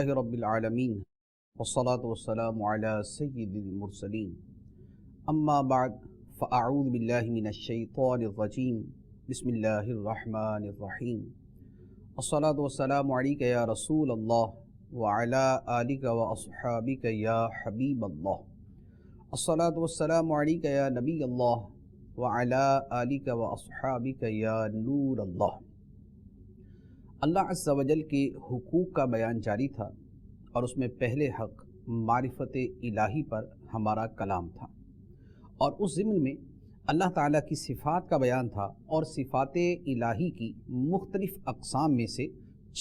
لله رب العالمين والصلاة والسلام على سيد المرسلين اما بعد فاعوذ بالله من الشيطان الرجيم بسم الله الرحمن الرحيم الصلاة والسلام عليك يا رسول الله وعلى آلك واصحابك يا حبيب الله الصلاة والسلام عليك يا نبي الله وعلى آلك واصحابك يا نور الله۔ اللہ عز و جل کے حقوق کا بیان جاری تھا اور اس میں پہلے حق معرفت الہی پر ہمارا کلام تھا، اور اس ضمن میں اللہ تعالیٰ کی صفات کا بیان تھا اور صفات الہی کی مختلف اقسام میں سے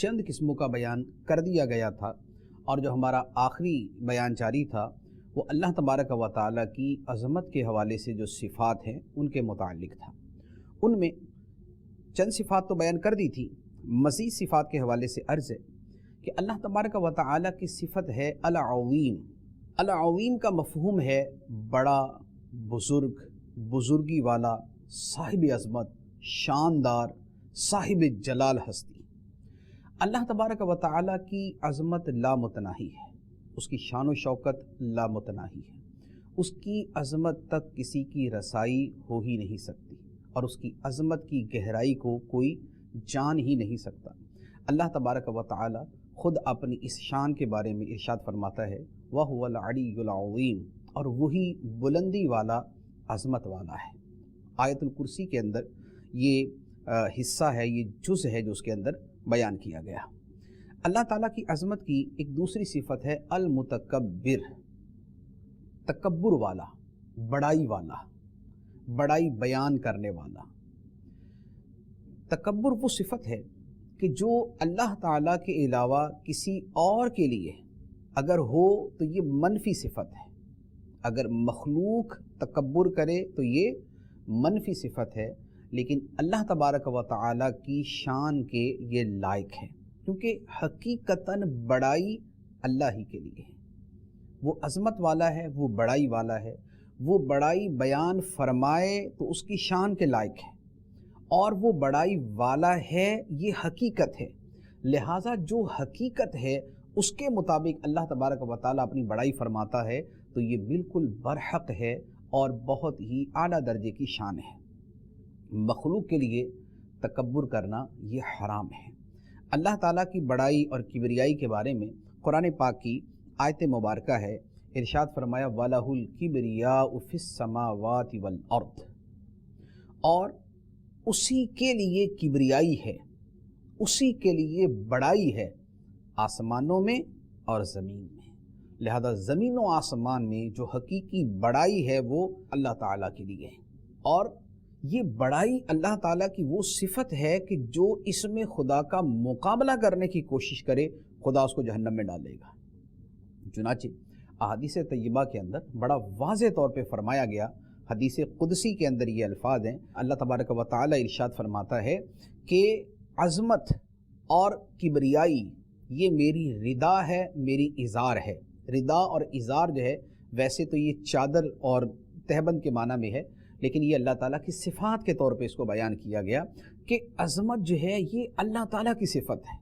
چند قسموں کا بیان کر دیا گیا تھا، اور جو ہمارا آخری بیان جاری تھا وہ اللہ تبارک و تعالیٰ کی عظمت کے حوالے سے جو صفات ہیں ان کے متعلق تھا۔ ان میں چند صفات تو بیان کر دی تھی، مزید صفات کے حوالے سے عرض ہے کہ اللہ تبارک و تعالیٰ کی صفت ہے العظیم۔ العظیم کا مفہوم ہے بڑا، بزرگ، بزرگی والا، صاحب عظمت، شاندار، صاحب جلال ہستی۔ اللہ تبارک و تعالیٰ کی عظمت لامتناہی ہے، اس کی شان و شوکت لامتناہی ہے، اس کی عظمت تک کسی کی رسائی ہو ہی نہیں سکتی، اور اس کی عظمت کی گہرائی کو کوئی جان ہی نہیں سکتا۔ اللہ تبارک و تعالی خود اپنی اس شان کے بارے میں ارشاد فرماتا ہے وَهُوَ الْعَلِيُّ الْعَظِيمُ، اور وہی بلندی والا، عظمت والا ہے۔ آیت الکرسی کے اندر یہ حصہ ہے، یہ جز ہے جو اس کے اندر بیان کیا گیا۔ اللہ تعالیٰ کی عظمت کی ایک دوسری صفت ہے المتکبر، تکبر والا، بڑائی والا، بڑائی بیان کرنے والا۔ تکبر وہ صفت ہے کہ جو اللہ تعالیٰ کے علاوہ کسی اور کے لیے اگر ہو تو یہ منفی صفت ہے۔ اگر مخلوق تکبر کرے تو یہ منفی صفت ہے، لیکن اللہ تبارک و تعالیٰ کی شان کے یہ لائق ہے، کیونکہ حقیقتاً بڑائی اللہ ہی کے لیے ہے۔ وہ عظمت والا ہے، وہ بڑائی والا ہے، وہ بڑائی بیان فرمائے تو اس کی شان کے لائق ہے، اور وہ بڑائی والا ہے، یہ حقیقت ہے۔ لہٰذا جو حقیقت ہے اس کے مطابق اللہ تبارک و تعالیٰ اپنی بڑائی فرماتا ہے تو یہ بالکل برحق ہے اور بہت ہی اعلیٰ درجے کی شان ہے۔ مخلوق کے لیے تکبر کرنا یہ حرام ہے۔ اللہ تعالیٰ کی بڑائی اور کبریائی کے بارے میں قرآن پاک کی آیت مبارکہ ہے، ارشاد فرمایا وَلَهُ الْكِبْرِيَاءُ فِي السَّمَاوَاتِ وَالْأَرْضِ، اور اسی کے لیے کبریائی ہے، اسی کے لیے بڑائی ہے، آسمانوں میں اور زمین میں۔ لہذا زمین و آسمان میں جو حقیقی بڑائی ہے وہ اللہ تعالیٰ کے لیے ہے، اور یہ بڑائی اللہ تعالیٰ کی وہ صفت ہے کہ جو اس میں خدا کا مقابلہ کرنے کی کوشش کرے خدا اس کو جہنم میں ڈالے گا۔ چنانچہ احادیث طیبہ کے اندر بڑا واضح طور پہ فرمایا گیا، حدیث قدسی کے اندر یہ الفاظ ہیں، اللہ تبارک و تعالی ارشاد فرماتا ہے کہ عظمت اور کبریائی یہ میری ردا ہے، میری ازار ہے۔ ردا اور ازار جو ہے ویسے تو یہ چادر اور تہبند کے معنی میں ہے، لیکن یہ اللہ تعالیٰ کی صفات کے طور پہ اس کو بیان کیا گیا کہ عظمت جو ہے یہ اللہ تعالیٰ کی صفت ہے،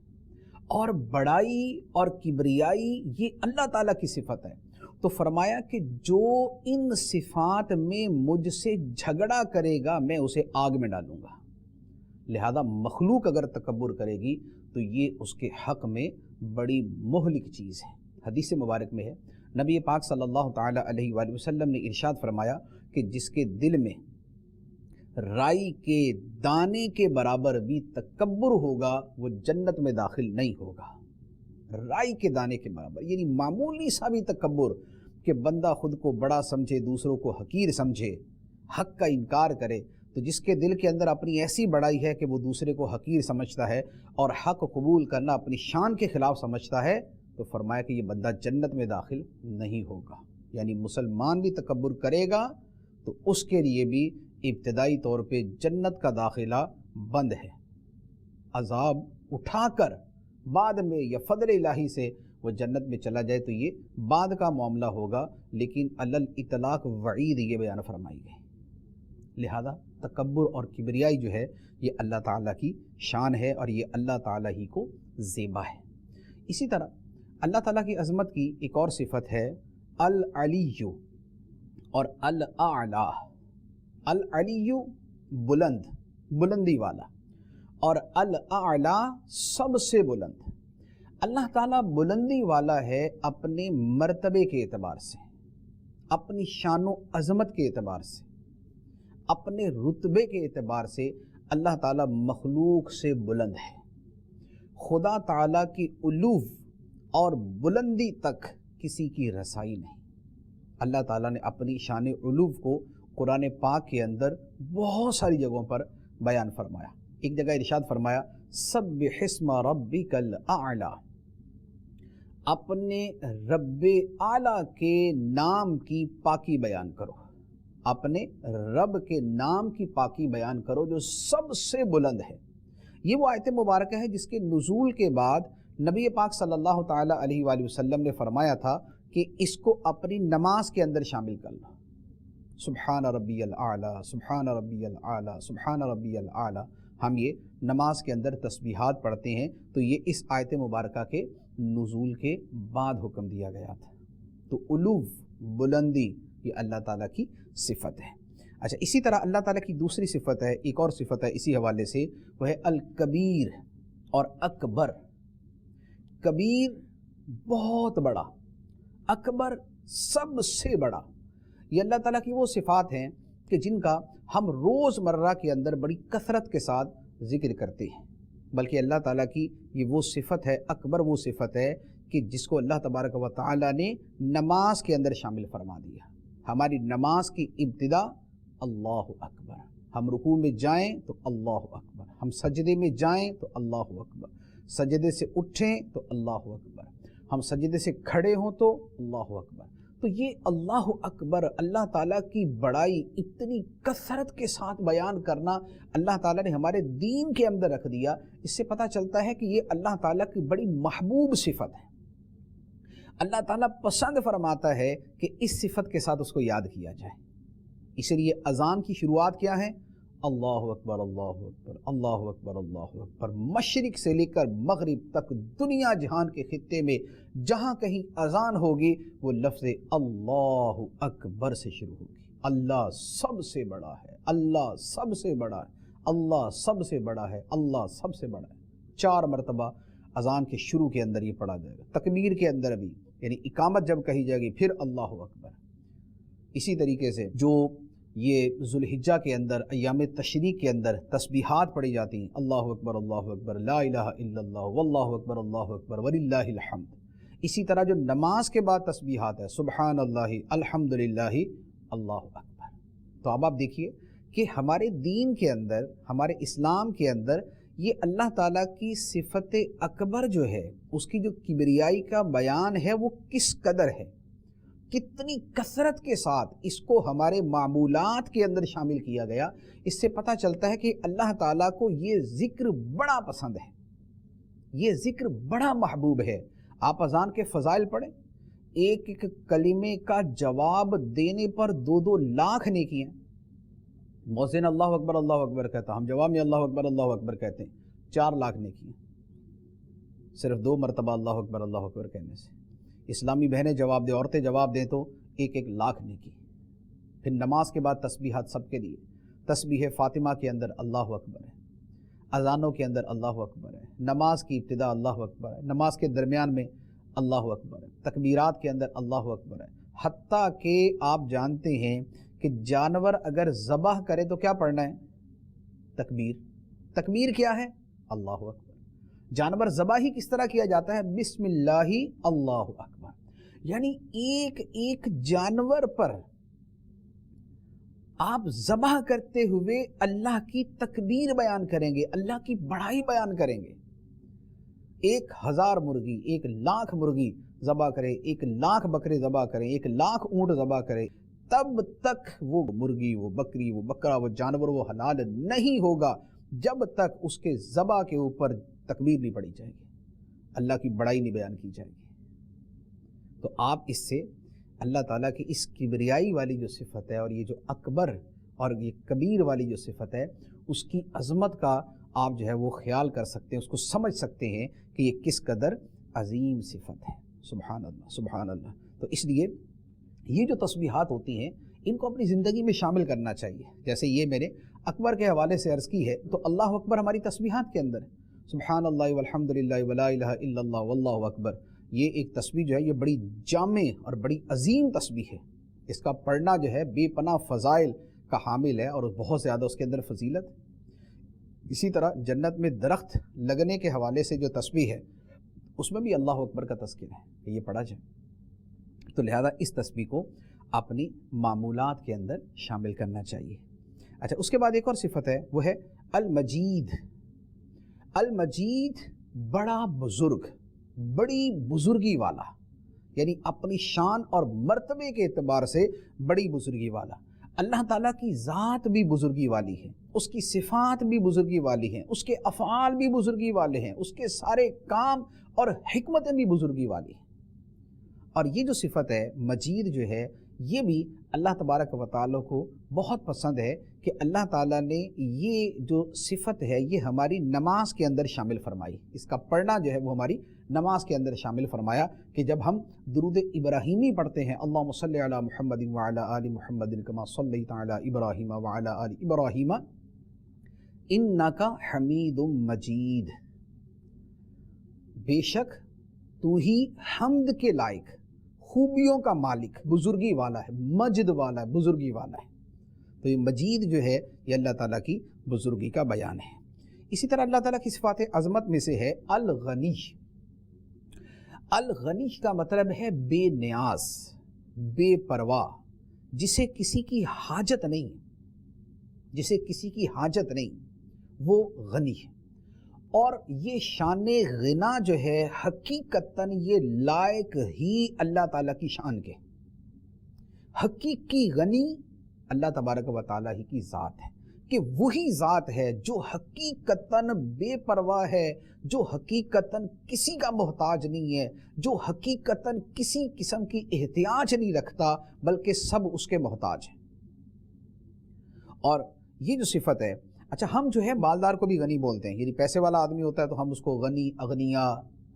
اور بڑائی اور کبریائی یہ اللہ تعالیٰ کی صفت ہے۔ تو فرمایا کہ جو ان صفات میں مجھ سے جھگڑا کرے گا میں اسے آگ میں ڈالوں گا۔ لہذا مخلوق اگر تکبر کرے گی تو یہ اس کے حق میں بڑی مہلک چیز ہے۔ حدیث مبارک میں ہے، نبی پاک صلی اللہ تعالی علیہ وآلہ وسلم نے ارشاد فرمایا کہ جس کے دل میں رائی کے دانے کے برابر بھی تکبر ہوگا وہ جنت میں داخل نہیں ہوگا۔ رائی کے دانے کے برابر، یعنی معمولی سا بھی تکبر کہ بندہ خود کو بڑا سمجھے، دوسروں کو حقیر سمجھے، حق کا انکار کرے، تو جس کے دل کے اندر اپنی ایسی بڑائی ہے کہ وہ دوسرے کو حقیر سمجھتا ہے اور حق قبول کرنا اپنی شان کے خلاف سمجھتا ہے، تو فرمایا کہ یہ بندہ جنت میں داخل نہیں ہوگا۔ یعنی مسلمان بھی تکبر کرے گا تو اس کے لیے بھی ابتدائی طور پہ جنت کا داخلہ بند ہے، عذاب اٹھا کر بعد میں یا فضل الہی سے وہ جنت میں چلا جائے تو یہ بعد کا معاملہ ہوگا، لیکن علی الاطلاق وعید یہ بیان فرمائی گئی۔ لہذا تکبر اور کبریائی جو ہے یہ اللہ تعالیٰ کی شان ہے اور یہ اللہ تعالیٰ ہی کو زیبا ہے۔ اسی طرح اللہ تعالیٰ کی عظمت کی ایک اور صفت ہے العلی اور الاعلی۔ العلی بلند، بلندی والا، اور الاعلی سب سے بلند۔ اللہ تعالیٰ بلندی والا ہے اپنے مرتبے کے اعتبار سے، اپنی شان و عظمت کے اعتبار سے، اپنے رتبے کے اعتبار سے اللہ تعالیٰ مخلوق سے بلند ہے۔ خدا تعالیٰ کی علو اور بلندی تک کسی کی رسائی نہیں۔ اللہ تعالیٰ نے اپنی شان علو کو قرآن پاک کے اندر بہت ساری جگہوں پر بیان فرمایا۔ ایک جگہ ارشاد فرمایا سبح اسم ربک الاعلی، اپنے رب اعلیٰ کے نام کی پاکی بیان کرو، اپنے رب کے نام کی پاکی بیان کرو جو سب سے بلند ہے۔ یہ وہ آیت مبارکہ ہے جس کے نزول کے بعد نبی پاک صلی اللہ تعالیٰ علیہ وآلہ وسلم نے فرمایا تھا کہ اس کو اپنی نماز کے اندر شامل کر لو۔ سبحان ربی الاعلی، سبحان ربی الاعلی، سبحان ربی الاعلی۔ ہم یہ نماز کے اندر تسبیحات پڑھتے ہیں تو یہ اس آیت مبارکہ کے نزول کے بعد حکم دیا گیا تھا۔ تو علو، بلندی، یہ اللہ تعالیٰ کی صفت ہے۔ اچھا، اسی طرح اللہ تعالیٰ کی دوسری صفت ہے، ایک اور صفت ہے اسی حوالے سے، وہ ہے الکبیر اور اکبر۔ کبیر بہت بڑا، اکبر سب سے بڑا۔ یہ اللہ تعالیٰ کی وہ صفات ہیں کہ جن کا ہم روز مرہ کے اندر بڑی کثرت کے ساتھ ذکر کرتے ہیں، بلکہ اللہ تعالیٰ کی یہ وہ صفت ہے، اکبر وہ صفت ہے کہ جس کو اللہ تبارک و تعالیٰ نے نماز کے اندر شامل فرما دیا۔ ہماری نماز کی ابتدا اللہ اکبر، ہم رکوع میں جائیں تو اللہ اکبر، ہم سجدے میں جائیں تو اللہ اکبر، سجدے سے اٹھیں تو اللہ اکبر، ہم سجدے سے کھڑے ہوں تو اللہ اکبر۔ تو یہ اللہ اکبر، اللہ تعالیٰ کی بڑائی اتنی کثرت کے ساتھ بیان کرنا اللہ تعالیٰ نے ہمارے دین کے اندر رکھ دیا۔ اس سے پتہ چلتا ہے کہ یہ اللہ تعالیٰ کی بڑی محبوب صفت ہے۔ اللہ تعالیٰ پسند فرماتا ہے کہ اس صفت کے ساتھ اس کو یاد کیا جائے۔ اسی لیے اذان کی شروعات کیا ہے؟ اللہ اکبر، اللہ اکبر، اللہ اکبر، اللہ اکبر۔ مشرق سے لے کر مغرب تک دنیا جہان کے خطے میں جہاں کہیں اذان ہوگی وہ لفظ اللہ اکبر سے شروع ہوگی۔ اللہ سب سے بڑا ہے، اللہ سب سے بڑا ہے، اللہ سب سے بڑا ہے، اللہ سب سے بڑا ہے۔ 4 مرتبہ اذان کے شروع کے اندر یہ پڑھا جائے گا، تکبیر کے اندر بھی، یعنی اقامت جب کہی جائے گی پھر اللہ اکبر۔ اسی طریقے سے جو یہ ذوالحجہ کے اندر، ایام تشریق کے اندر تسبیحات پڑھی جاتی ہیں، اللہ اکبر، اللہ اکبر، لا الہ الا اللہ، واللہ اکبر، اللہ اکبر، وللہ الحمد۔ اسی طرح جو نماز کے بعد تسبیحات ہے، سبحان اللہ، الحمدللہ، اللہ اکبر۔ تو اب آپ دیکھیے کہ ہمارے دین کے اندر، ہمارے اسلام کے اندر یہ اللہ تعالیٰ کی صفت اکبر جو ہے، اس کی جو کبریائی کا بیان ہے وہ کس قدر ہے، کتنی کثرت کے ساتھ اس کو ہمارے معمولات کے اندر شامل کیا گیا۔ اس سے پتہ چلتا ہے کہ اللہ تعالیٰ کو یہ ذکر بڑا پسند ہے، یہ ذکر بڑا محبوب ہے۔ آپ اذان کے فضائل پڑھیں، ایک ایک کلمے کا جواب دینے پر 2 لاکھ نیکیاں۔ مؤذن اللہ اکبر کہتا، ہم جواب میں اللہ اکبر کہتے ہیں، 4 لاکھ نیکیاں صرف 2 مرتبہ اللہ اکبر کہنے سے۔ اسلامی بہنیں جواب دیں، عورتیں جواب دیں تو 1 لاکھ نیکی۔ پھر نماز کے بعد تسبیحات سب کے لیے، تسبیح فاطمہ کے اندر اللہ اکبر ہے، اذانوں کے اندر اللہ اکبر ہے، نماز کی ابتدا اللہ اکبر ہے، نماز کے درمیان میں اللہ اکبر ہے، تکبیرات کے اندر اللہ اکبر ہے۔ حتیٰ کہ آپ جانتے ہیں کہ جانور اگر ذبح کرے تو کیا پڑھنا ہے؟ تکبیر۔ تکبیر کیا ہے؟ اللہ اکبر۔ جانور ذبح ہی کس طرح کیا جاتا ہے؟ بسم اللہ اللہ اکبر۔ یعنی ایک ایک جانور پر آپ ذبح کرتے ہوئے اللہ کی تکبیر بیان کریں گے، اللہ کی بڑائی بیان کریں گے۔ 1000 مرغی، 1 لاکھ مرغی ذبح کرے، 1 لاکھ بکرے ذبح کریں، 1 لاکھ اونٹ ذبح کرے، تب تک وہ مرغی، وہ بکری، وہ بکرا، وہ جانور وہ حلال نہیں ہوگا جب تک اس کے ذبح کے اوپر تکبیر نہیں پڑھی جائے گی، اللہ کی بڑائی نہیں بیان کی جائے گی۔ تو آپ اس سے اللہ تعالیٰ کی اس کبریائی والی جو صفت ہے اور یہ جو اکبر اور یہ کبیر والی جو صفت ہے، اس کی عظمت کا آپ جو ہے وہ خیال کر سکتے ہیں، اس کو سمجھ سکتے ہیں کہ یہ کس قدر عظیم صفت ہے۔ سبحان اللہ سبحان اللہ۔ تو اس لیے یہ جو تسبیحات ہوتی ہیں ان کو اپنی زندگی میں شامل کرنا چاہیے۔ جیسے یہ میں نے اکبر کے حوالے سے عرض کی ہے، تو اللہ اکبر ہماری تسبیحات کے اندر ہے، سبحان اللہ والحمد للہ ولا الہ الا اللہ واللہ اکبر۔ یہ ایک تسبیح جو ہے یہ بڑی جامع اور بڑی عظیم تسبیح ہے، اس کا پڑھنا جو ہے بے پناہ فضائل کا حامل ہے اور بہت زیادہ اس کے اندر فضیلت۔ اسی طرح جنت میں درخت لگنے کے حوالے سے جو تسبیح ہے اس میں بھی اللہ اکبر کا تذکر ہے کہ یہ پڑھا جائے، تو لہذا اس تسبیح کو اپنی معمولات کے اندر شامل کرنا چاہیے۔ اچھا، اس کے بعد ایک اور صفت ہے، وہ ہے المجید۔ المجید بڑا بزرگ، بڑی بزرگی والا، یعنی اپنی شان اور مرتبے کے اعتبار سے بڑی بزرگی والا۔ اللہ تعالیٰ کی ذات بھی بزرگی والی ہے، اس کی صفات بھی بزرگی والی ہیں، اس کے افعال بھی بزرگی والے ہیں، اس کے سارے کام اور حکمتیں بھی بزرگی والی ہیں۔ اور یہ جو صفت ہے مجید جو ہے یہ بھی اللہ تبارک و تعالیٰ کو بہت پسند ہے کہ اللہ تعالیٰ نے یہ جو صفت ہے یہ ہماری نماز کے اندر شامل فرمائی، اس کا پڑھنا جو ہے وہ ہماری نماز کے اندر شامل فرمایا کہ جب ہم درود ابراہیمی پڑھتے ہیں، اللہم صلی علی محمد وعلی آل محمد کما صلیت علی ابراہیم وعلی آل ابراہیم انک حمید مجید، بے شک تو ہی حمد کے لائق، خوبیوں کا مالک، بزرگی والا ہے، مجد والا ہے، بزرگی والا ہے۔ تو یہ مجید جو ہے یہ اللہ تعالیٰ کی بزرگی کا بیان ہے۔ اسی طرح اللہ تعالیٰ کی صفات عظمت میں سے ہے الغنی۔ الغنی کا مطلب ہے بے نیاز، بے پرواہ، جسے کسی کی حاجت نہیں، جسے کسی کی حاجت نہیں، وہ غنی ہے۔ اور یہ شان غنا جو ہے حقیقتاً یہ لائق ہی اللہ تعالیٰ کی شان کے، حقیقی غنی اللہ تبارک و تعالیٰ ہی کی ذات ہے، کہ وہی ذات ہے جو حقیقتاً بے پرواہ ہے، جو حقیقتاً کسی کا محتاج نہیں ہے، جو حقیقتاً کسی قسم کی احتیاج نہیں رکھتا بلکہ سب اس کے محتاج ہیں۔ اور یہ جو صفت ہے، اچھا ہم جو ہے مالدار کو بھی غنی بولتے ہیں، یعنی پیسے والا آدمی ہوتا ہے تو ہم اس کو غنی، اغنیا،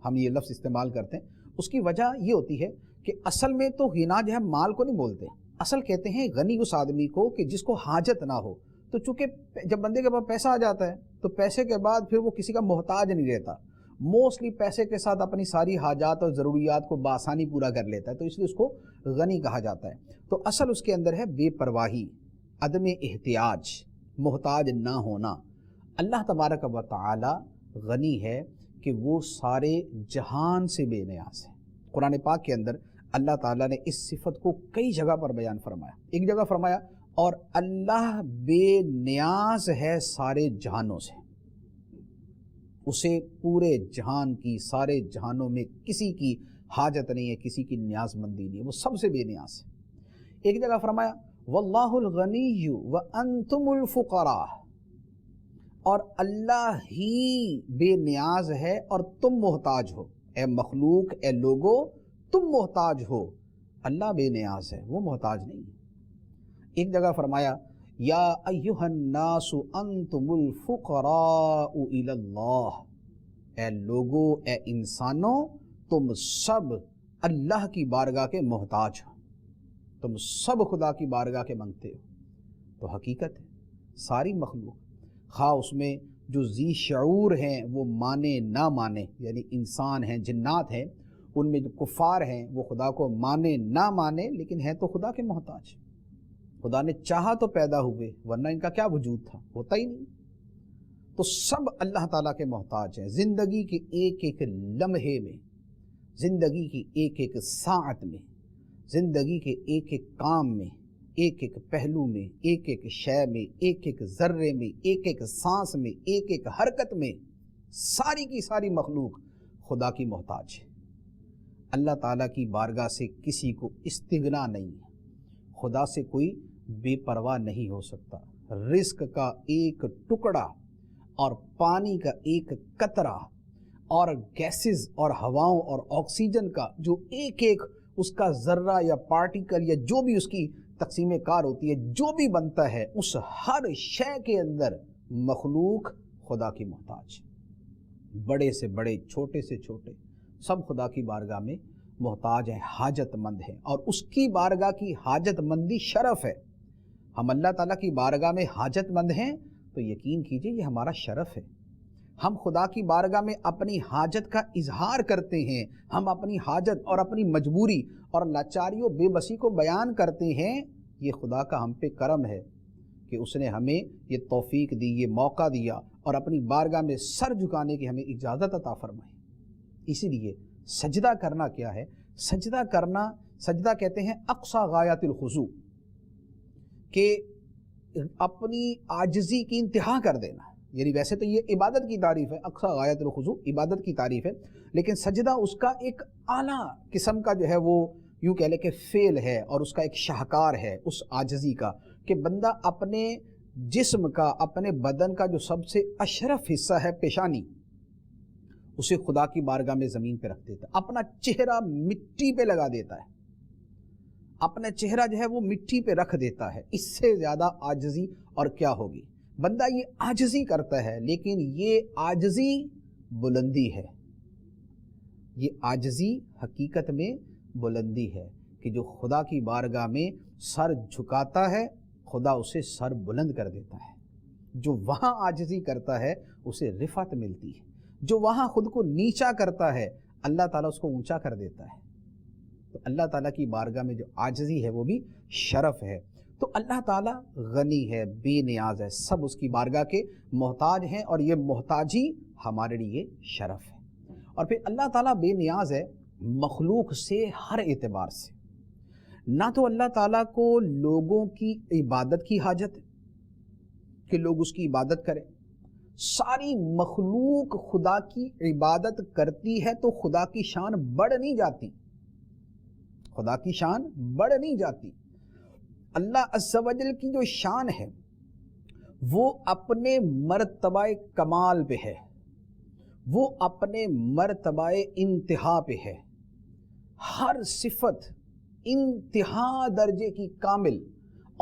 ہم یہ لفظ استعمال کرتے ہیں۔ اس کی وجہ یہ ہوتی ہے کہ اصل میں تو غنا جو ہے مال کو نہیں بولتے، اصل کہتے ہیں غنی اس آدمی کو کہ جس کو حاجت نہ ہو۔ تو چونکہ جب بندے کے پاس پیسہ آ جاتا ہے تو پیسے کے بعد پھر وہ کسی کا محتاج نہیں رہتا، موسٹلی پیسے کے ساتھ اپنی ساری حاجات اور ضروریات کو بآسانی پورا کر لیتا ہے، تو اس لیے اس کو غنی کہا جاتا ہے۔ تو اصل اس کے اندر ہے بے پرواہی، عدم احتیاج، محتاج نہ ہونا۔ اللہ تبارک و تعالی غنی ہے کہ وہ سارے جہان سے بے نیاز ہے۔ قرآن پاک کے اندر اللہ تعالیٰ نے اس صفت کو کئی جگہ پر بیان فرمایا۔ ایک جگہ فرمایا اور اللہ بے نیاز ہے سارے جہانوں سے، اسے پورے جہان کی، سارے جہانوں میں کسی کی حاجت نہیں ہے، کسی کی نیاز مندی نہیں ہے، وہ سب سے بے نیاز ہے۔ ایک جگہ فرمایا واللہ الغنی وانتم الفقراء، اور اللہ ہی بے نیاز ہے اور تم محتاج ہو، اے مخلوق، اے لوگو تم محتاج ہو، اللہ بے نیاز ہے، وہ محتاج نہیں ہے۔ ایک جگہ فرمایا یا ایھا الناس انتم الفقراء الی اللہ، اے لوگو، اے انسانوں، تم سب اللہ کی بارگاہ کے محتاج ہو، تم سب خدا کی بارگاہ کے منگتے ہو۔ تو حقیقت ہے ساری مخلوق، خواہ اس میں جو ذی شعور ہیں وہ مانے نہ مانے، یعنی انسان ہیں، جنات ہیں، ان میں جو کفار ہیں وہ خدا کو مانے نہ مانے، لیکن ہیں تو خدا کے محتاج۔ خدا نے چاہا تو پیدا ہوئے، ورنہ ان کا کیا وجود تھا، ہوتا ہی نہیں۔ تو سب اللہ تعالیٰ کے محتاج ہیں، زندگی کے ایک ایک لمحے میں، زندگی کی ایک ایک ساعت میں، زندگی کے ایک ایک کام میں، ایک ایک پہلو میں، ایک ایک شے میں، ایک ایک ذرے میں، ایک ایک سانس میں، ایک ایک حرکت میں، ساری کی ساری مخلوق خدا کی محتاج ہے۔ اللہ تعالیٰ کی بارگاہ سے کسی کو استغنا نہیں ہے، خدا سے کوئی بے پرواہ نہیں ہو سکتا۔ رزق کا ایک ٹکڑا اور پانی کا ایک قطرہ اور گیسز اور ہواؤں اور آکسیجن کا جو ایک ایک اس کا ذرہ یا پارٹیکل یا جو بھی اس کی تقسیم کار ہوتی ہے، جو بھی بنتا ہے، اس ہر شے کے اندر مخلوق خدا کی محتاج، بڑے سے بڑے، چھوٹے سے چھوٹے، سب خدا کی بارگاہ میں محتاج ہیں، حاجت مند ہیں، اور اس کی بارگاہ کی حاجت مندی شرف ہے۔ ہم اللہ تعالیٰ کی بارگاہ میں حاجت مند ہیں تو یقین کیجئے یہ ہمارا شرف ہے۔ ہم خدا کی بارگاہ میں اپنی حاجت کا اظہار کرتے ہیں، ہم اپنی حاجت اور اپنی مجبوری اور لاچاری و بے بسی کو بیان کرتے ہیں۔ یہ خدا کا ہم پہ کرم ہے کہ اس نے ہمیں یہ توفیق دی، یہ موقع دیا، اور اپنی بارگاہ میں سر جھکانے کی ہمیں اجازت عطا فرمائی۔ اسی لیے سجدہ کرنا کیا ہے؟ سجدہ کرنا، سجدہ کہتے ہیں اقصی غایت الخضوع، کہ اپنی عاجزی کی انتہا کر دینا۔ یعنی ویسے تو یہ عبادت کی تعریف ہے، اقصی غایت الخضوع عبادت کی تعریف ہے، لیکن سجدہ اس کا ایک اعلیٰ قسم کا جو ہے وہ یوں کہہ لے کہ فعل ہے، اور اس کا ایک شاہکار ہے اس عاجزی کا، کہ بندہ اپنے جسم کا، اپنے بدن کا جو سب سے اشرف حصہ ہے پیشانی، اسے خدا کی بارگاہ میں زمین پہ رکھ دیتا ہے، اپنا چہرہ مٹی پہ لگا دیتا ہے، اپنا چہرہ جو ہے وہ مٹی پہ رکھ دیتا ہے۔ اس سے زیادہ عاجزی اور کیا ہوگی؟ بندہ یہ عاجزی کرتا ہے، لیکن یہ عاجزی بلندی ہے، یہ عاجزی حقیقت میں بلندی ہے، کہ جو خدا کی بارگاہ میں سر جھکاتا ہے خدا اسے سر بلند کر دیتا ہے۔ جو وہاں عاجزی کرتا ہے اسے رفعت ملتی ہے، جو وہاں خود کو نیچا کرتا ہے اللہ تعالیٰ اس کو اونچا کر دیتا ہے۔ تو اللہ تعالیٰ کی بارگاہ میں جو عاجزی ہے وہ بھی شرف ہے۔ تو اللہ تعالیٰ غنی ہے، بے نیاز ہے، سب اس کی بارگاہ کے محتاج ہیں، اور یہ محتاجی ہمارے لیے شرف ہے۔ اور پھر اللہ تعالیٰ بے نیاز ہے مخلوق سے ہر اعتبار سے۔ نہ تو اللہ تعالیٰ کو لوگوں کی عبادت کی حاجت ہے کہ لوگ اس کی عبادت کریں، ساری مخلوق خدا کی عبادت کرتی ہے تو خدا کی شان بڑھ نہیں جاتی، خدا کی شان بڑھ نہیں جاتی۔ اللہ عز و جل کی جو شان ہے وہ اپنے مرتبہ کمال پہ ہے، وہ اپنے مرتبہ انتہا پہ ہے، ہر صفت انتہا درجے کی کامل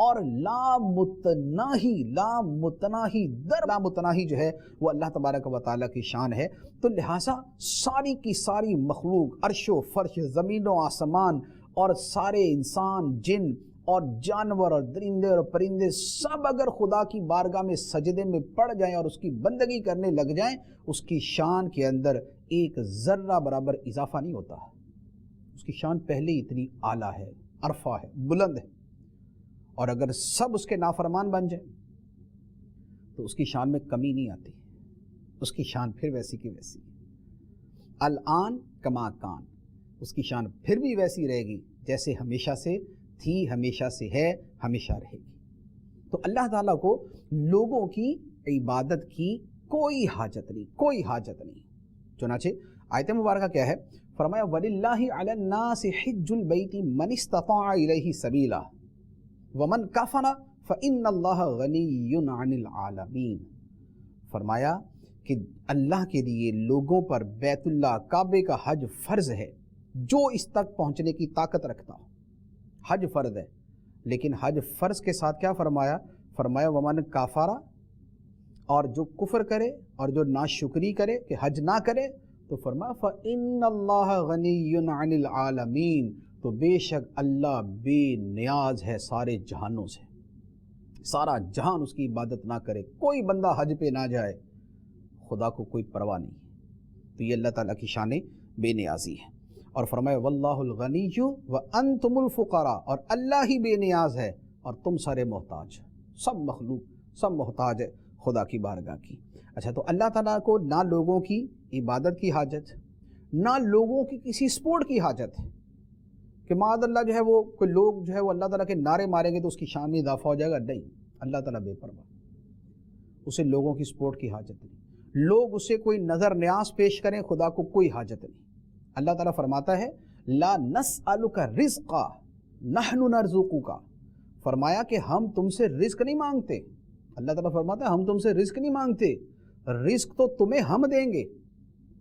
اور لا متناہی در لا متناہی جو ہے وہ اللہ تبارک و تعالیٰ کی شان ہے۔ تو لہٰذا ساری کی ساری مخلوق، عرش و فرش، زمین و آسمان، اور سارے انسان، جن اور جانور اور درندے اور پرندے سب اگر خدا کی بارگاہ میں سجدے میں پڑ جائیں اور اس کی بندگی کرنے لگ جائیں، اس کی شان کے اندر ایک ذرہ برابر اضافہ نہیں ہوتا۔ اس کی شان پہلے اتنی اعلیٰ ہے، عرفہ ہے، بلند ہے، اور اگر سب اس کے نافرمان بن جائیں تو اس کی شان میں کمی نہیں آتی، اس کی شان پھر ویسی کی ویسی۔ الآن کما کان، اس کی شان پھر بھی ویسی رہے گی جیسے ہمیشہ سے تھی، ہمیشہ سے ہے، ہمیشہ رہے گی۔ تو اللہ تعالیٰ کو لوگوں کی عبادت کی کوئی حاجت نہیں، کوئی حاجت نہیں۔ چنانچہ آیت مبارکہ کیا ہے؟ فرمایا وَلِلَّهِ عَلَى النَّاسِ حِجُّ الْبَيْتِ مَنِ اسْتَطَاعَ إِلَيْهِ سَبِيلًا وَمَنْ كَفَرَ فَإِنَّ اللَّهَ غَنِيٌّ عَنِ الْعَالَمِينَ۔ فرمایا کہ اللہ کے لیے لوگوں پر بیت اللہ کعبے کا حج فرض ہے، جو اس تک پہنچنے کی طاقت رکھتا ہو۔ حج فرض ہے، لیکن حج فرض کے ساتھ کیا فرمایا؟ فرمایا ومن کافارا، اور جو کفر کرے اور جو ناشکری کرے کہ حج نہ کرے، تو فرمایا فَإِنَّ اللَّهَ غَنِيٌّ عَنِ الْعَالَمِينَ، تو بے شک اللہ بے نیاز ہے سارے جہانوں سے، سارا جہان اس کی عبادت نہ کرے، کوئی بندہ حج پہ نہ جائے، خدا کو کوئی پرواہ نہیں۔ تو یہ اللہ تعالیٰ کی شان بے نیازی ہے۔ اور فرمایا واللہ الغنی وانتم الفقراء، اور اللہ ہی بے نیاز ہے اور تم سارے محتاج، سب مخلوق سب محتاج ہے خدا کی بارگاہ کی۔ اچھا، تو اللہ تعالیٰ کو نہ لوگوں کی عبادت کی حاجت، نہ لوگوں کی کسی سپورٹ کی حاجت ہے کہ معاذ اللہ جو ہے وہ کوئی لوگ جو ہے وہ اللہ تعالیٰ کے نعرے ماریں گے تو اس کی شان میں اضافہ ہو جائے گا، نہیں، اللہ تعالیٰ بے پرواہ، اسے لوگوں کی سپورٹ کی حاجت نہیں، لوگ اسے کوئی نظر نیاز پیش کریں خدا کو کوئی حاجت نہیں۔ اللہ تعالیٰ فرماتا ہے لا نسألک رزقا نحن نرزقک، فرمایا کہ ہم تم سے رزق نہیں مانگتے، اللہ تعالیٰ فرماتا ہے ہم تم سے رزق نہیں مانگتے، رزق تو تمہیں ہم دیں گے۔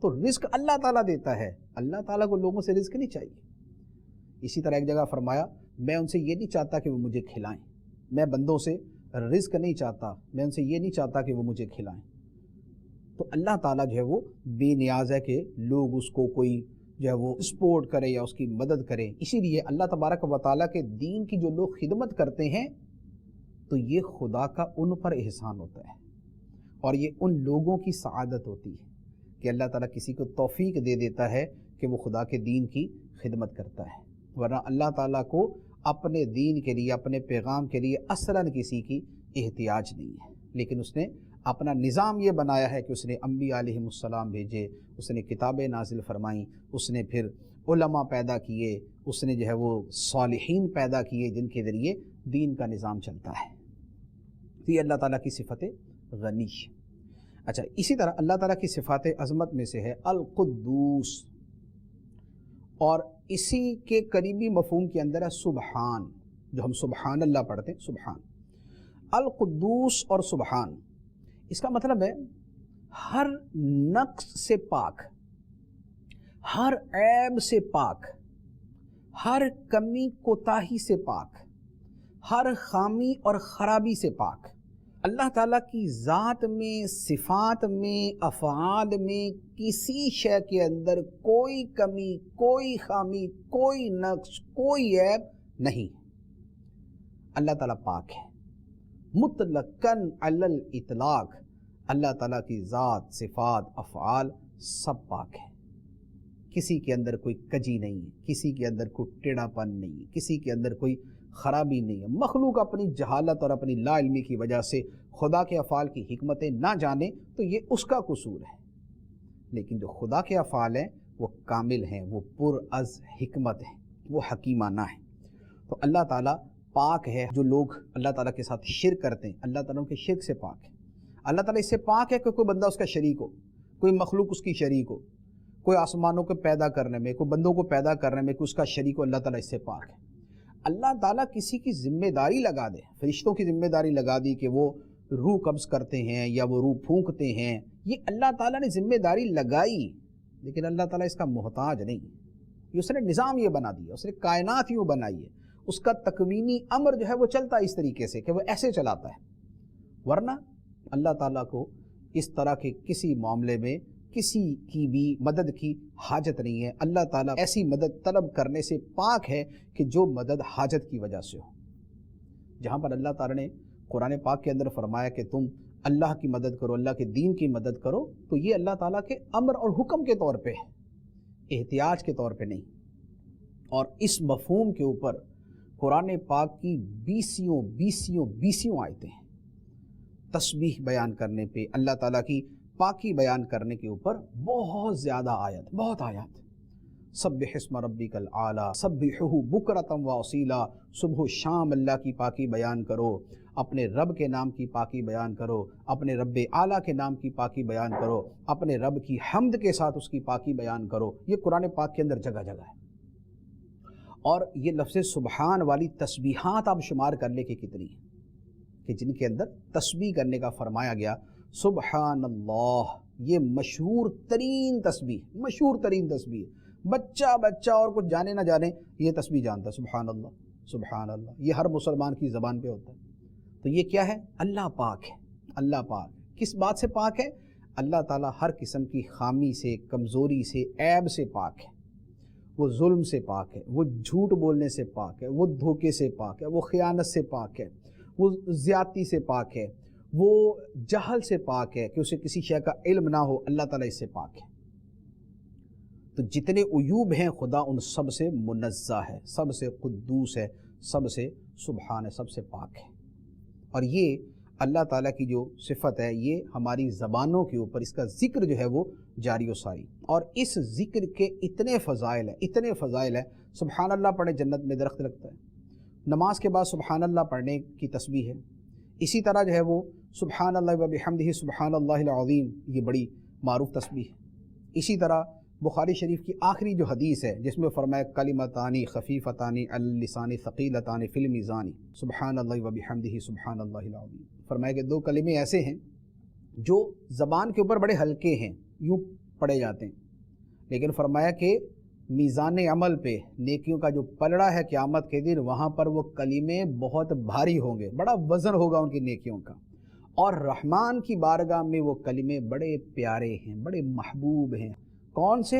تو رزق اللہ تعالیٰ دیتا ہے، اللہ تعالیٰ کو لوگوں سے رزق نہیں چاہیے۔ اسی طرح ایک جگہ فرمایا میں ان سے یہ نہیں چاہتا کہ وہ مجھے کھلائیں، میں بندوں سے رزق نہیں چاہتا، میں ان سے یہ نہیں چاہتا کہ وہ مجھے کھلائیں۔ تو اللہ تعالیٰ جو ہے وہ بے نیاز ہے کہ لوگ اس کو کوئی جو ہے وہ سپورٹ کرے یا اس کی مدد کرے. اسی لیے اللہ تبارک و تعالیٰ کے دین کی جو لوگ خدمت کرتے ہیں تو یہ خدا کا ان پر احسان ہوتا ہے اور یہ ان لوگوں کی سعادت ہوتی ہے کہ اللہ تعالیٰ کسی کو توفیق دے دیتا ہے کہ وہ خدا کے دین کی خدمت کرتا ہے. ورنہ اللہ تعالیٰ کو اپنے دین کے لیے اپنے پیغام کے لیے اصلاً کسی کی احتیاج نہیں ہے، لیکن اس نے اپنا نظام یہ بنایا ہے کہ اس نے انبیاء علیہم السلام بھیجے، اس نے کتابیں نازل فرمائیں، اس نے پھر علماء پیدا کیے، اس نے جو ہے وہ صالحین پیدا کیے جن کے ذریعے دین کا نظام چلتا ہے. تو یہ اللہ تعالیٰ کی صفت غنی. اچھا، اسی طرح اللہ تعالیٰ کی صفات عظمت میں سے ہے القدوس، اور اسی کے قریبی مفہوم کے اندر ہے سبحان، جو ہم سبحان اللہ پڑھتے ہیں. سبحان، القدوس اور سبحان، اس کا مطلب ہے ہر نقص سے پاک، ہر عیب سے پاک، ہر کمی کوتاہی سے پاک، ہر خامی اور خرابی سے پاک. اللہ تعالیٰ کی ذات میں، صفات میں، افعال میں کسی شے کے اندر کوئی کمی، کوئی خامی، کوئی نقص، کوئی عیب نہیں. اللہ تعالیٰ پاک ہے مطلقاً علی الاطلاق. اللہ تعالیٰ کی ذات، صفات، افعال سب پاک ہے. کسی کے اندر کوئی کجی نہیں ہے، کسی کے اندر کوئی ٹیڑھا پن نہیں ہے، کسی کے اندر کوئی خرابی نہیں ہے. مخلوق اپنی جہالت اور اپنی لا علمی کی وجہ سے خدا کے افعال کی حکمتیں نہ جانے تو یہ اس کا قصور ہے، لیکن جو خدا کے افعال ہیں وہ کامل ہیں، وہ پر از حکمت ہیں، وہ حکیمانہ ہیں. تو اللہ تعالیٰ پاک ہے. جو لوگ اللہ تعالیٰ کے ساتھ شرک کرتے ہیں، اللہ تعالیٰ ان کے شرک سے پاک ہے. اللہ تعالیٰ اس سے پاک ہے کہ کوئی بندہ اس کا شریک ہو، کوئی مخلوق اس کی شریک ہو، کوئی آسمانوں کو پیدا کرنے میں، کوئی بندوں کو پیدا کرنے میں کوئی اس کا شریک ہو. اللہ تعالیٰ اس سے پاک ہے. اللہ تعالیٰ کسی کی ذمہ داری لگا دے، فرشتوں کی ذمہ داری لگا دی کہ وہ روح قبض کرتے ہیں یا وہ روح پھونکتے ہیں، یہ اللہ تعالیٰ نے ذمہ داری لگائی، لیکن اللہ تعالیٰ اس کا محتاج نہیں. یہ اس نے نظام یہ بنا دیا، اس نے کائنات یوں بنائی ہے، اس کا تکوینی امر جو ہے وہ چلتا ہے اس طریقے سے کہ وہ ایسے چلاتا ہے. ورنہ اللہ تعالیٰ کو اس طرح کے کسی معاملے میں کسی کی بھی مدد کی حاجت نہیں ہے. اللہ تعالیٰ ایسی مدد طلب کرنے سے پاک ہے کہ جو مدد حاجت کی وجہ سے ہو. جہاں پر اللہ تعالیٰ نے قرآن پاک کے اندر فرمایا کہ تم اللہ کی مدد کرو، اللہ کے دین کی مدد کرو، تو یہ اللہ تعالیٰ کے امر اور حکم کے طور پہ ہے، احتیاج کے طور پہ نہیں. اور اس مفہوم کے اوپر قرآن پاک کی بیسیوں آیتیں ہیں تسبیح بیان کرنے پہ، اللہ تعالیٰ کی پاکی بیان کرنے کے اوپر بہت زیادہ بہت آیات. سبح اسم ربک الاعلی، سبحہ بکرۃ و اصیلا، صبح و شام اللہ کی پاکی بیان کرو، اپنے رب کے نام کی پاکی بیان کرو، اپنے رب اعلیٰ کے نام کی پاکی بیان کرو، اپنے رب کی حمد کے ساتھ اس کی پاکی بیان کرو. یہ قرآن پاک کے اندر جگہ جگہ ہے. اور یہ لفظ سبحان والی تسبیحات آپ شمار کر لے کہ کتنی ہیں، کہ جن کے اندر تسبیح کرنے کا فرمایا گیا. سبحان اللہ، یہ مشہور ترین تسبیح، بچہ اور کچھ جانے نہ جانے یہ تسبیح جانتا ہے. سبحان اللہ، سبحان اللہ، یہ ہر مسلمان کی زبان پہ ہوتا ہے. تو یہ کیا ہے؟ اللہ پاک ہے. اللہ پاک کس بات سے پاک ہے؟ اللہ تعالیٰ ہر قسم کی خامی سے، کمزوری سے، عیب سے پاک ہے. وہ ظلم سے پاک ہے، وہ جھوٹ بولنے سے پاک ہے، وہ دھوکے سے پاک ہے، وہ خیانت سے پاک ہے، وہ زیادتی سے پاک ہے، وہ جہل سے پاک ہے کہ اسے کسی شے کا علم نہ ہو. اللہ تعالیٰ اس سے پاک ہے. تو جتنے عیوب ہیں خدا ان سب سے منزہ ہے، سب سے قدوس ہے، سب سے سبحان ہے، سب سے پاک ہے. اور یہ اللہ تعالیٰ کی جو صفت ہے یہ ہماری زبانوں کے اوپر اس کا ذکر جو ہے وہ جاری و ساری. اور اس ذکر کے اتنے فضائل ہیں. سبحان اللہ پڑھے جنت میں درخت لگتا ہے. نماز کے بعد سبحان اللہ پڑھنے کی تسبیح ہے. اسی طرح جو ہے وہ سبحان اللہ و بحمدہ سبحان اللہ العظیم، یہ بڑی معروف تسبیح ہے. اسی طرح بخاری شریف کی آخری جو حدیث ہے جس میں فرمایا کلمتانی خفیفتانی علی اللسان ثقیلتانی فی المیزان سبحان اللہ و بحمدہ سبحان اللہ العظیم، فرمایا کہ دو کلمے ایسے ہیں جو زبان کے اوپر بڑے ہلکے ہیں، یوں پڑھے جاتے ہیں، لیکن فرمایا کہ میزان عمل پہ، نیکیوں کا جو پلڑا ہے قیامت کے دن، وہاں پر وہ کلمے بہت بھاری ہوں گے، بڑا وزن ہوگا ان کی نیکیوں کا. اور رحمان کی بارگاہ میں وہ کلمے بڑے پیارے ہیں، بڑے محبوب ہیں. کون سے؟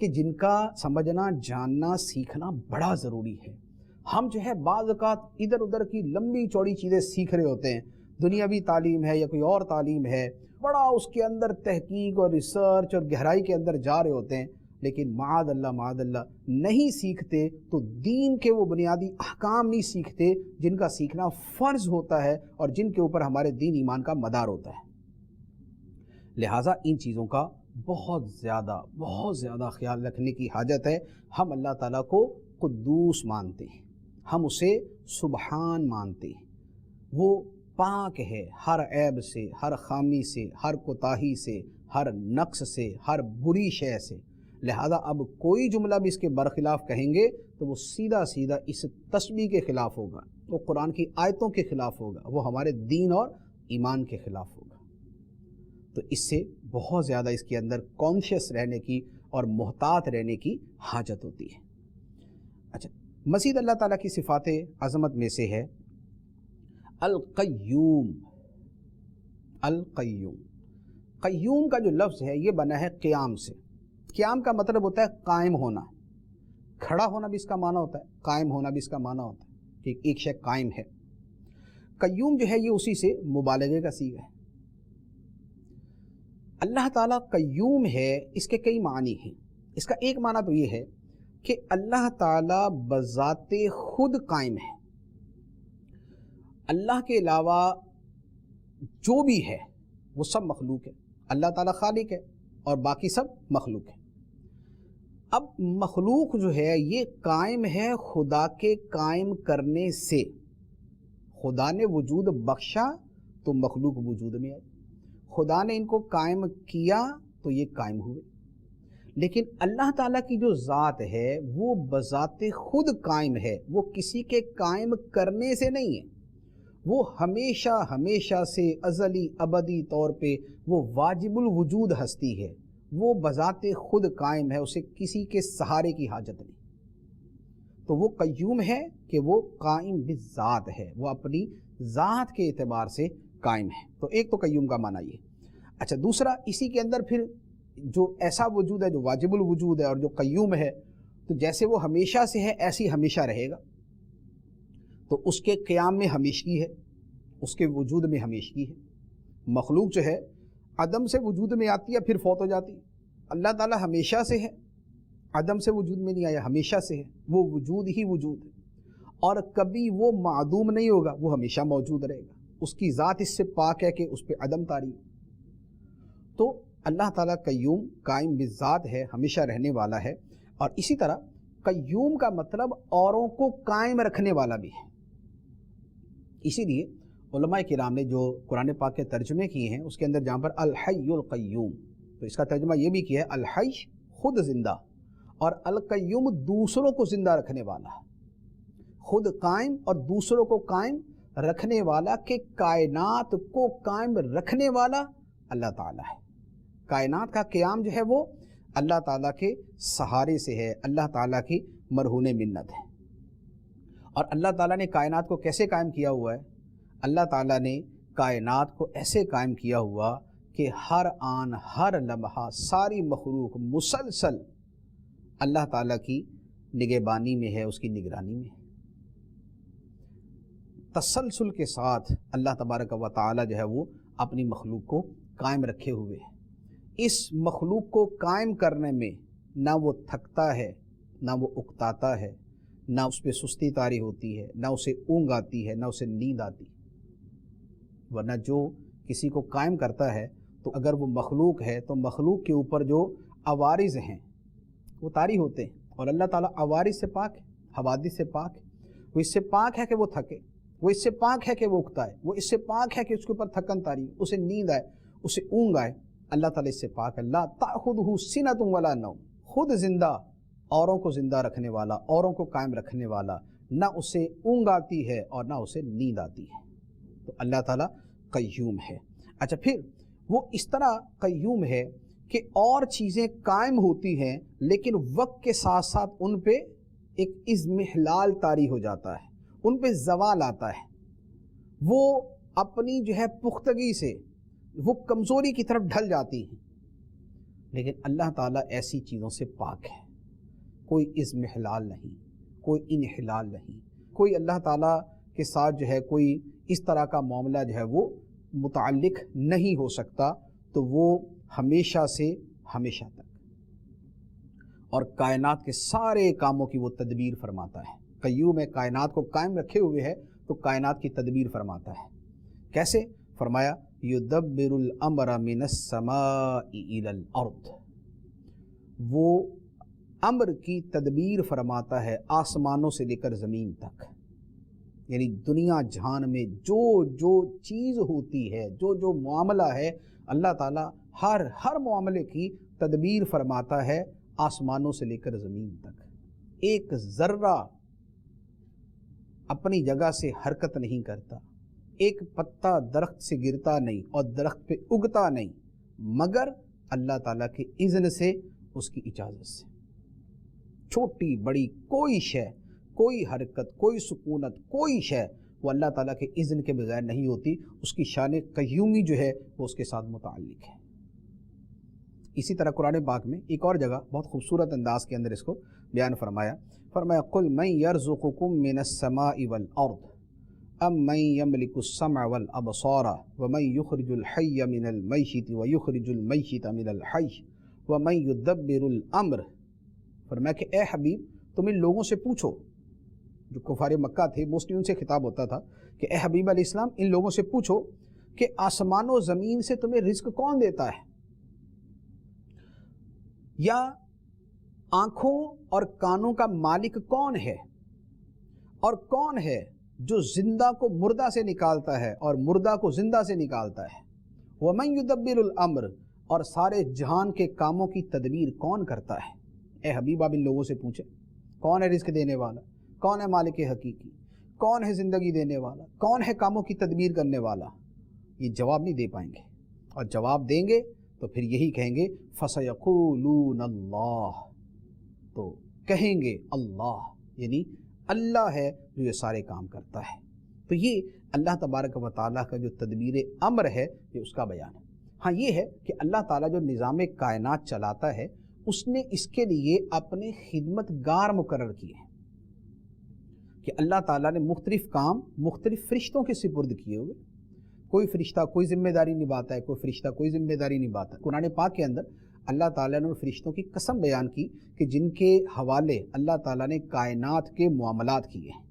کہ جن کا سمجھنا جاننا سیکھنا بڑا ضروری ہے۔ ہم جو ہے بعض اوقات ادھر ادھر کی لمبی چوڑی چیزیں سیکھ رہے ہوتے ہیں، دنیاوی تعلیم ہے یا کوئی اور تعلیم ہے، بڑا اس کے اندر تحقیق اور ریسرچ اور گہرائی کے اندر جا رہے ہوتے ہیں، لیکن معاذ اللہ نہیں سیکھتے تو دین کے وہ بنیادی احکام نہیں سیکھتے جن کا سیکھنا فرض ہوتا ہے اور جن کے اوپر ہمارے دین ایمان کا مدار ہوتا ہے۔ لہٰذا ان چیزوں کا بہت زیادہ خیال رکھنے کی حاجت ہے۔ ہم اللہ تعالیٰ کو قدوس مانتے ہیں، ہم اسے سبحان مانتے ہیں، وہ پاک ہے ہر عیب سے، ہر خامی سے، ہر کوتاہی سے، ہر نقص سے، ہر بری شے سے۔ لہذا اب کوئی جملہ بھی اس کے برخلاف کہیں گے تو وہ سیدھا اس تسبیح کے خلاف ہوگا، وہ قرآن کی آیتوں کے خلاف ہوگا، وہ ہمارے دین اور ایمان کے خلاف ہوگا۔ تو اس سے بہت زیادہ اس کے اندر کانشیس رہنے کی اور محتاط رہنے کی حاجت ہوتی ہے۔ اچھا، مزید اللہ تعالیٰ کی صفات عظمت میں سے ہے القیوم۔ قیوم کا جو لفظ ہے یہ بنا ہے قیام سے۔ قیام کا مطلب ہوتا ہے قائم ہونا، کھڑا ہونا بھی اس کا معنی ہوتا ہے، قائم ہونا بھی اس کا معنی ہوتا ہے کہ ایک شے قائم ہے۔ قیوم جو ہے یہ اسی سے مبالغے کا صیغہ ہے۔ اللہ تعالیٰ قیوم ہے، اس کے کئی معنی ہیں۔ اس کا ایک معنی تو یہ ہے کہ اللہ تعالیٰ بذات خود قائم ہے، اللہ کے علاوہ جو بھی ہے وہ سب مخلوق ہے، اللہ تعالیٰ خالق ہے اور باقی سب مخلوق ہے۔ اب مخلوق جو ہے یہ قائم ہے خدا کے قائم کرنے سے۔ خدا نے وجود بخشا تو مخلوق وجود میں آئی، خدا نے ان کو قائم کیا تو یہ قائم ہوئے۔ لیکن اللہ تعالیٰ کی جو ذات ہے وہ بذات خود قائم ہے، وہ کسی کے قائم کرنے سے نہیں ہے، وہ ہمیشہ سے ازلی ابدی طور پہ وہ واجب الوجود ہستی ہے، وہ بذات خود قائم ہے، اسے کسی کے سہارے کی حاجت نہیں۔ تو وہ قیوم ہے کہ وہ قائم بالذات ہے، وہ اپنی ذات کے اعتبار سے قائم ہے۔ تو ایک تو قیوم کا معنی یہ۔ اچھا، دوسرا اسی کے اندر پھر جو ایسا وجود ہے جو واجب الوجود ہے اور جو قیوم ہے، تو جیسے وہ ہمیشہ سے ہے ایسی ہمیشہ رہے گا، تو اس کے قیام میں ہمیشگی ہے، اس کے وجود میں ہمیشگی ہے۔ مخلوق جو ہے عدم سے وجود میں آتی ہے پھر فوت ہو جاتی ہے، اللہ تعالیٰ ہمیشہ سے ہے، عدم سے وجود میں نہیں آیا، ہمیشہ سے ہے، وہ وجود ہی وجود ہے اور کبھی وہ معدوم نہیں ہوگا، وہ ہمیشہ موجود رہے گا، اس کی ذات اس سے پاک ہے کہ اس پہ عدم طاری۔ تو اللہ تعالیٰ قیوم قائم بالذات ہے، ہمیشہ رہنے والا ہے۔ اور اسی طرح قیوم کا مطلب اوروں کو قائم رکھنے والا بھی ہے۔ اسی لیے علماء کرام نے جو قرآن پاک کے ترجمے کیے ہیں اس کے اندر جہاں پر الحی القیوم، تو اس کا ترجمہ یہ بھی کیا ہے الحی خود زندہ اور القیوم دوسروں کو زندہ رکھنے والا، خود قائم اور دوسروں کو قائم رکھنے والا، کہ کائنات کو قائم رکھنے والا اللہ تعالیٰ ہے۔ کائنات کا قیام جو ہے وہ اللہ تعالیٰ کے سہارے سے ہے، اللہ تعالیٰ کی مرہون منت ہے۔ اور اللہ تعالیٰ نے کائنات کو کیسے قائم کیا ہوا ہے؟ اللہ تعالیٰ نے کائنات کو ایسے قائم کیا ہوا کہ ہر آن ہر لمحہ ساری مخلوق مسلسل اللہ تعالیٰ کی نگہبانی میں ہے، اس کی نگرانی میں ہے، تسلسل کے ساتھ اللہ تبارک و تعالیٰ جو ہے وہ اپنی مخلوق کو قائم رکھے ہوئے ہے۔ اس مخلوق کو قائم کرنے میں نہ وہ تھکتا ہے، نہ وہ اکتاتا ہے، نہ اس پہ سستی طاری ہوتی ہے، نہ اسے اونگ آتی ہے، نہ اسے نیند آتی۔ ورنہ جو کسی کو قائم کرتا ہے تو اگر وہ مخلوق ہے تو مخلوق کے اوپر جو عوارض ہیں وہ طاری ہوتے ہیں، اور اللہ تعالیٰ عوارض سے پاک ہے، حوادث سے پاک ہے۔ وہ اس سے پاک ہے کہ وہ تھکے، وہ اس سے پاک ہے کہ وہ اکتائے، وہ اس سے پاک ہے کہ اس کے اوپر تھکن طاری، اسے نیند آئے، اسے اونگ آئے۔ اللہ تعالیٰ اس سے پاک ہے۔ لا تأخذہ سنۃ ولا نوم، خود زندہ، اوروں کو زندہ رکھنے والا، اوروں کو قائم رکھنے والا، نہ اسے اونگ آتی ہے اور نہ اسے نیند آتی ہے۔ تو اللہ تعالیٰ قیوم ہے۔ اچھا، پھر وہ اس طرح قیوم ہے کہ اور چیزیں قائم ہوتی ہیں لیکن وقت کے ساتھ ساتھ ان پہ ایک اضمحلال طاری ہو جاتا ہے، ان پہ زوال آتا ہے، وہ اپنی جو ہے پختگی سے وہ کمزوری کی طرف ڈھل جاتی ہیں۔ لیکن اللہ تعالیٰ ایسی چیزوں سے پاک ہے، کوئی اضمحلال نہیں، کوئی انحلال نہیں، کوئی اللہ تعالیٰ کے ساتھ جو ہے کوئی اس طرح کا معاملہ جو ہے وہ متعلق نہیں ہو سکتا، تو وہ ہمیشہ سے ہمیشہ تک اور کائنات کے سارے کاموں کی وہ تدبیر فرماتا ہے۔ قیوم کائنات کو قائم رکھے ہوئے ہے تو کائنات کی تدبیر فرماتا ہے۔ کیسے؟ فرمایا یدبر الامر من السماء الی الارض، وہ امر کی تدبیر فرماتا ہے آسمانوں سے لے کر زمین تک، یعنی دنیا جہان میں جو جو چیز ہوتی ہے، جو جو معاملہ ہے، اللہ تعالیٰ ہر معاملے کی تدبیر فرماتا ہے آسمانوں سے لے کر زمین تک۔ ایک ذرہ اپنی جگہ سے حرکت نہیں کرتا، ایک پتا درخت سے گرتا نہیں اور درخت پہ اگتا نہیں مگر اللہ تعالیٰ کے اذن سے، اس کی اجازت سے۔ چھوٹی بڑی کوئی شے، کوئی حرکت، کوئی سکونت، کوئی شے وہ اللہ تعالیٰ کے اذن کے بغیر نہیں ہوتی۔ اس کی شان قیومی جو ہے وہ اس کے ساتھ متعلق ہے۔ اسی طرح قرآن پاک میں ایک اور جگہ بہت خوبصورت انداز کے اندر اس کو بیان فرمایا قل من یرزقکم من السماء والارض ام من یملک السمع والابصار ومن یخرج الحی من المیت ویخرج المیت من الحی ومن یدبر الامر۔ فرمایا کہ اے حبیب تم ان لوگوں سے پوچھو، جو کفار مکہ تھے موسٹلی ان سے خطاب ہوتا تھا کہ اے حبیب علیہ السلام ان لوگوں سے پوچھو کہ آسمان و زمین سے تمہیں رزق کون دیتا ہے، یا آنکھوں اور کانوں کا مالک کون ہے، اور کون ہے جو زندہ کو مردہ سے نکالتا ہے اور مردہ کو زندہ سے نکالتا ہے، وَمَن يُدَبِّرُ الْأَمْرِ، اور سارے جہان کے کاموں کی تدبیر کون کرتا ہے۔ اے حبیب آپ ان لوگوں سے پوچھیں کون ہے رزق دینے والا، کون ہے مالک حقیقی، کون ہے زندگی دینے والا، کون ہے کاموں کی تدبیر کرنے والا۔ یہ جواب نہیں دے پائیں گے، اور جواب دیں گے تو پھر یہی کہیں گے فَسَيَقُولُونَ اللَّهُ، تو کہیں گے اللہ، یعنی اللہ ہے جو یہ سارے کام کرتا ہے۔ تو یہ اللہ تبارک و تعالیٰ کا جو تدبیر امر ہے یہ اس کا بیان ہے۔ ہاں یہ ہے کہ اللہ تعالیٰ جو نظام کائنات چلاتا ہے اس نے اس کے لیے اپنے خدمت گار مقرر کیے ہیں کہ اللہ تعالیٰ نے مختلف کام مختلف فرشتوں کے سپرد کیے ہوئے، کوئی فرشتہ کوئی ذمہ داری نبھاتا ہے، کوئی فرشتہ کوئی ذمہ داری نبھاتا ہے۔ قرآن پاک کے اندر اللہ تعالیٰ نے ان فرشتوں کی قسم بیان کی کہ جن کے حوالے اللہ تعالیٰ نے کائنات کے معاملات کیے ہیں۔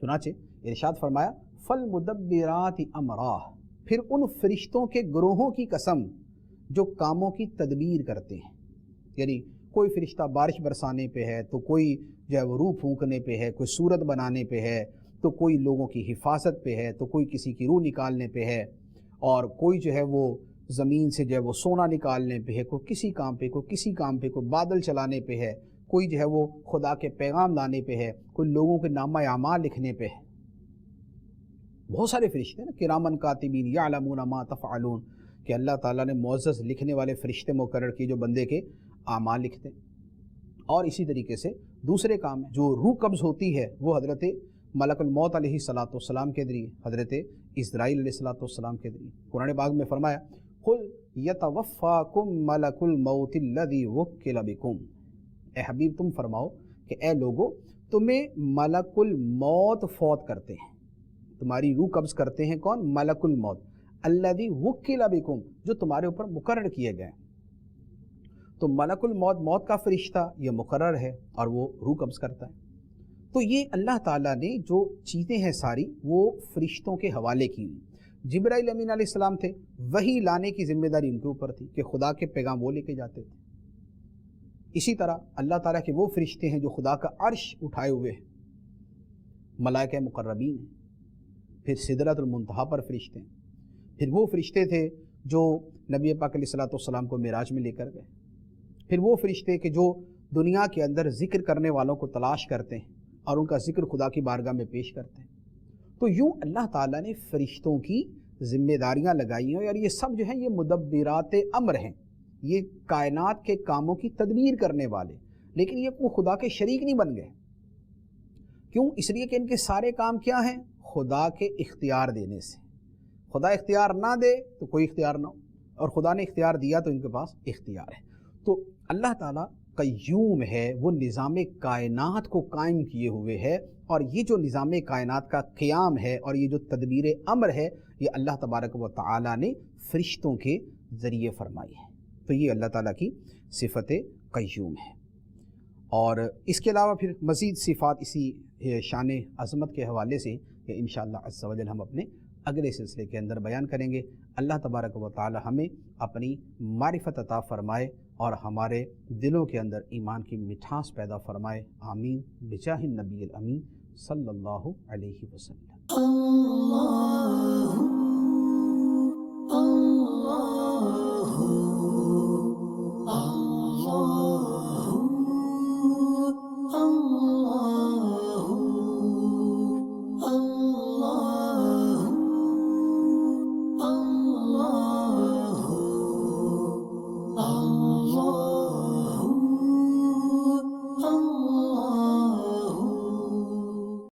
چنانچہ ارشاد فرمایا فَالْمُدَبِّرَاتِ أَمْرًا، پھر ان فرشتوں کے گروہوں کی قسم جو کاموں کی تدبیر کرتے ہیں، یعنی کوئی فرشتہ بارش برسانے پہ ہے، تو کوئی جو ہے وہ روح پھونکنے پہ ہے، کوئی صورت بنانے پہ ہے، تو کوئی لوگوں کی حفاظت پہ ہے، تو کوئی کسی کی روح نکالنے پہ ہے، اور کوئی جو ہے وہ زمین سے جو ہے وہ سونا نکالنے پہ ہے، کوئی کسی کام پہ، کوئی کسی کام پہ، کوئی بادل چلانے پہ ہے، کوئی جو ہے وہ خدا کے پیغام لانے پہ ہے، کوئی لوگوں کے نامہ اعمال لکھنے پہ ہے۔ بہت سارے فرشتے نا کرامن کاتبین یعلمون ما تفعلون، کہ اللہ تعالیٰ نے معزز لکھنے والے فرشتے مقرر کیے جو بندے کے اعمال لکھتے ہیں۔ اور اسی طریقے سے دوسرے کام جو روح قبض ہوتی ہے وہ حضرت ملک الموت علیہ الصلاۃ والسلام کے ذریعے، حضرت اسرائیل علیہ الصلاۃ والسلام کے ذریعے۔ قرآن پاک میں فرمایا قل یتوفاکم ملک الموت الذی وکل بکم، اے حبیب تم فرماؤ کہ اے لوگو تمہیں ملک الموت فوت کرتے ہیں، تمہاری روح قبض کرتے ہیں کون؟ ملک الموت الذی وکل بکم، جو تمہارے اوپر مقرر کیے گئے۔ تو ملک الموت موت کا فرشتہ یہ مقرر ہے اور وہ روح قبض کرتا ہے۔ تو یہ اللہ تعالیٰ نے جو چیزیں ہیں ساری وہ فرشتوں کے حوالے کی ہوئی۔ جبرائیل امین علیہ السلام تھے، وہی لانے کی ذمہ داری ان کے اوپر تھی کہ خدا کے پیغام وہ لے کے جاتے تھے۔ اسی طرح اللہ تعالیٰ کے وہ فرشتے ہیں جو خدا کا عرش اٹھائے ہوئے ہیں، ملائکہ مقربین ہیں، پھر سدرۃ المنتہا پر فرشتے ہیں، پھر وہ فرشتے تھے جو نبی پاک علیہ الصلوۃ والسلام کو معراج میں لے کر گئے، پھر وہ فرشتے کہ جو دنیا کے اندر ذکر کرنے والوں کو تلاش کرتے ہیں اور ان کا ذکر خدا کی بارگاہ میں پیش کرتے ہیں۔ تو یوں اللہ تعالیٰ نے فرشتوں کی ذمہ داریاں لگائی ہیں، اور یہ سب جو ہیں یہ مدبرات امر ہیں، یہ کائنات کے کاموں کی تدبیر کرنے والے، لیکن یہ وہ خدا کے شریک نہیں بن گئے۔ کیوں؟ اس لیے کہ ان کے سارے کام کیا ہیں؟ خدا کے اختیار دینے سے۔ خدا اختیار نہ دے تو کوئی اختیار نہ ہو، اور خدا نے اختیار دیا تو ان کے پاس اختیار ہے۔ تو اللہ تعالیٰ قیوم ہے، وہ نظام کائنات کو قائم کیے ہوئے ہے، اور یہ جو نظام کائنات کا قیام ہے اور یہ جو تدبیر امر ہے یہ اللہ تبارک و تعالیٰ نے فرشتوں کے ذریعے فرمائی ہے۔ تو یہ اللہ تعالیٰ کی صفت قیوم ہے۔ اور اس کے علاوہ پھر مزید صفات اسی شان عظمت کے حوالے سے انشاءاللہ عز و جل ہم اپنے اگلے سلسلے کے اندر بیان کریں گے۔ اللہ تبارک و تعالی ہمیں اپنی معرفت عطا فرمائے اور ہمارے دلوں کے اندر ایمان کی مٹھاس پیدا فرمائے، آمین بجاہ النبی الامین صلی اللہ علیہ وسلم۔